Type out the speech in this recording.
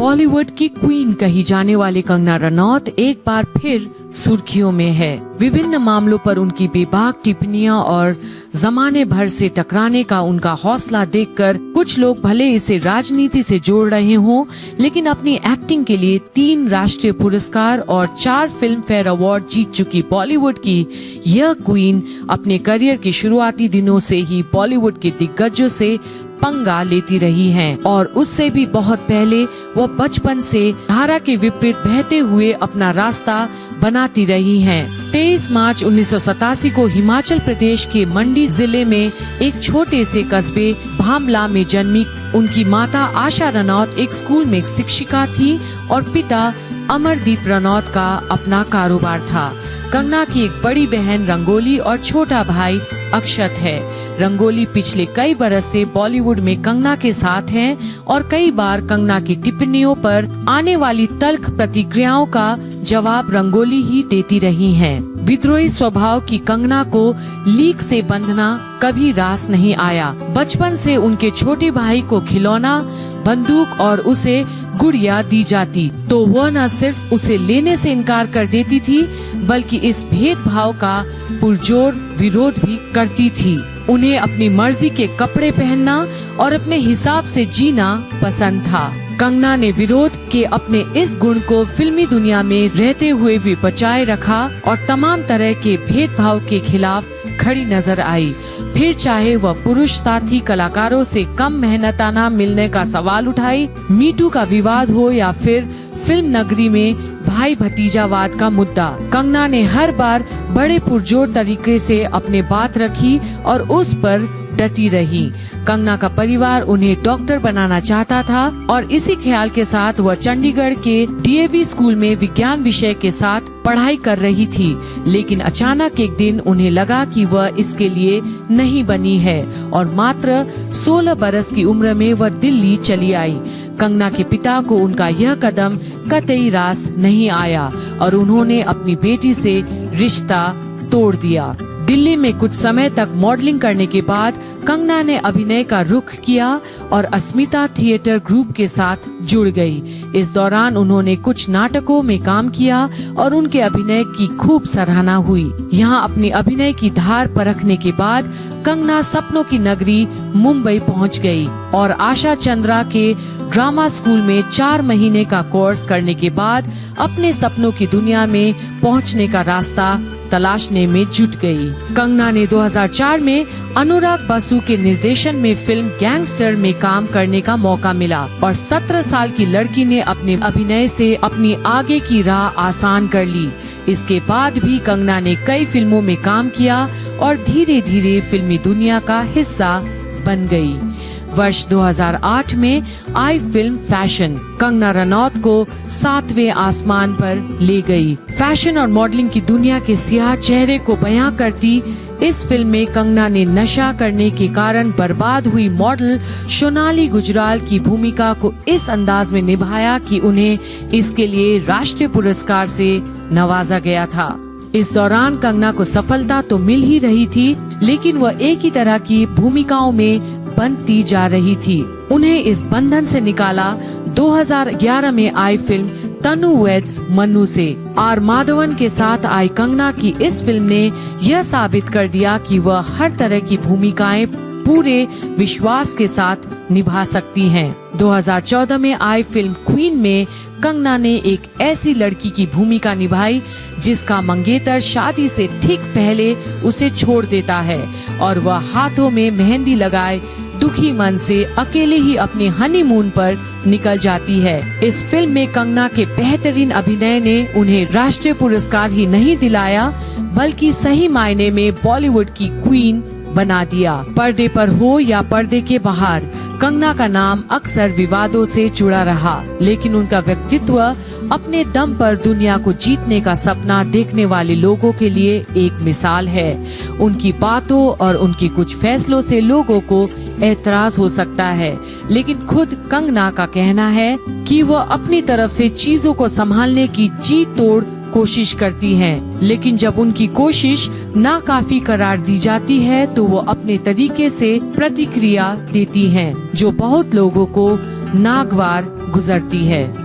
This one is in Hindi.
बॉलीवुड की क्वीन कही जाने वाली कंगना रनौत एक बार फिर सुर्खियों में है। विभिन्न मामलों पर उनकी बेबाक टिप्पणियां और जमाने भर से टकराने का उनका हौसला देखकर कुछ लोग भले इसे राजनीति से जोड़ रहे हों, लेकिन अपनी एक्टिंग के लिए 3 राष्ट्रीय पुरस्कार और 4 फिल्म फेयर अवार्ड जीत चुकी बॉलीवुड की यह क्वीन अपने करियर के शुरुआती दिनों से ही बॉलीवुड के दिग्गजों से पंगा लेती रही हैं और उससे भी बहुत पहले वह बचपन से धारा के विपरीत बहते हुए अपना रास्ता बनाती रही हैं। 23 मार्च 1987 को हिमाचल प्रदेश के मंडी जिले में एक छोटे से कस्बे भामला में जन्मी उनकी माता आशा रनौत एक स्कूल में शिक्षिका थी और पिता अमरदीप रनौत का अपना कारोबार था। कंगना की एक बड़ी बहन रंगोली और छोटा भाई अक्षत है। रंगोली पिछले कई बरस से बॉलीवुड में कंगना के साथ हैं और कई बार कंगना की टिप्पणियों पर आने वाली तल्ख प्रतिक्रियाओं का जवाब रंगोली ही देती रही हैं। विद्रोही स्वभाव की कंगना को लीक से बंधना कभी रास नहीं आया। बचपन से उनके छोटे भाई को खिलौना, बंदूक और उसे गुड़िया दी जाती तो वह न सिर्फ उसे लेने से इनकार कर देती थी, बल्कि इस भेदभाव का पुरजोर विरोध भी करती थी। उन्हें अपनी मर्जी के कपड़े पहनना और अपने हिसाब से जीना पसंद था। कंगना ने विरोध के अपने इस गुण को फिल्मी दुनिया में रहते हुए भी बचाए रखा और तमाम तरह के भेदभाव के खिलाफ खड़ी नजर आई। फिर चाहे वह पुरुष साथी कलाकारों से कम मेहनताना मिलने का सवाल उठाई, मीटू का विवाद हो या फिर फिल्म नगरी में भाई भतीजावाद का मुद्दा, कंगना ने हर बार बड़े पुरजोर तरीके से अपने बात रखी और उस पर डटी रही। कंगना का परिवार उन्हें डॉक्टर बनाना चाहता था और इसी ख्याल के साथ वह चंडीगढ़ के डीएवी स्कूल में विज्ञान विषय के साथ पढ़ाई कर रही थी, लेकिन अचानक एक दिन उन्हें लगा कि वह इसके लिए नहीं बनी है और मात्र 16 बरस की उम्र में वह दिल्ली चली आई। कंगना के पिता को उनका यह कदम कतई रास नहीं आया और उन्होंने अपनी बेटी से रिश्ता तोड़ दिया। दिल्ली में कुछ समय तक मॉडलिंग करने के बाद कंगना ने अभिनय का रुख किया और अस्मिता थिएटर ग्रुप के साथ जुड़ गई। इस दौरान उन्होंने कुछ नाटकों में काम किया और उनके अभिनय की खूब सराहना हुई। यहाँ अपनी अभिनय की धार परखने के बाद कंगना सपनों की नगरी मुंबई पहुँच गई और आशा चंद्रा के ड्रामा स्कूल में 4 महीने का कोर्स करने के बाद अपने सपनों की दुनिया में पहुंचने का रास्ता तलाशने में जुट गई। कंगना ने 2004 में अनुराग बसु के निर्देशन में फिल्म गैंगस्टर में काम करने का मौका मिला और 17 साल की लड़की ने अपने अभिनय से अपनी आगे की राह आसान कर ली। इसके बाद भी कंगना ने कई फिल्मों में काम किया और धीरे धीरे फिल्मी दुनिया का हिस्सा बन गई। वर्ष 2008 में आई फिल्म फैशन कंगना रनौत को 7वें आसमान पर ले गई। फैशन और मॉडलिंग की दुनिया के सियाह चेहरे को बयां करती इस फिल्म में कंगना ने नशा करने के कारण बर्बाद हुई मॉडल सोनाली गुजराल की भूमिका को इस अंदाज में निभाया कि उन्हें इसके लिए राष्ट्रीय पुरस्कार से नवाजा गया था। इस दौरान कंगना को सफलता तो मिल ही रही थी, लेकिन वह एक ही तरह की भूमिकाओं में बनती जा रही थी। उन्हें इस बंधन से निकाला 2011 में आई फिल्म तनु वेड्स मन्नू से। आर माधवन के साथ आई कंगना की इस फिल्म ने यह साबित कर दिया कि वह हर तरह की भूमिकाएं पूरे विश्वास के साथ निभा सकती हैं। 2014 में आई फिल्म क्वीन में कंगना ने एक ऐसी लड़की की भूमिका निभाई जिसका मंगेतर शादी से ठीक पहले उसे छोड़ देता है और वह हाथों में मेहंदी लगाए दुखी मन से अकेले ही अपने हनीमून पर निकल जाती है। इस फिल्म में कंगना के बेहतरीन अभिनय ने उन्हें राष्ट्रीय पुरस्कार ही नहीं दिलाया, बल्कि सही मायने में बॉलीवुड की क्वीन बना दिया। पर्दे पर हो या पर्दे के बाहर, कंगना का नाम अक्सर विवादों से जुड़ा रहा, लेकिन उनका व्यक्तित्व अपने दम पर दुनिया को जीतने का सपना देखने वाले लोगों के लिए एक मिसाल है। उनकी बातों और उनके कुछ फैसलों से लोगों को एतराज हो सकता है, लेकिन खुद कंगना का कहना है कि वह अपनी तरफ से चीजों को संभालने की जी तोड़ कोशिश करती हैं, लेकिन जब उनकी कोशिश नाकाफी करार दी जाती है तो वो अपने तरीके से प्रतिक्रिया देती हैं, जो बहुत लोगों को नागवार गुजरती है।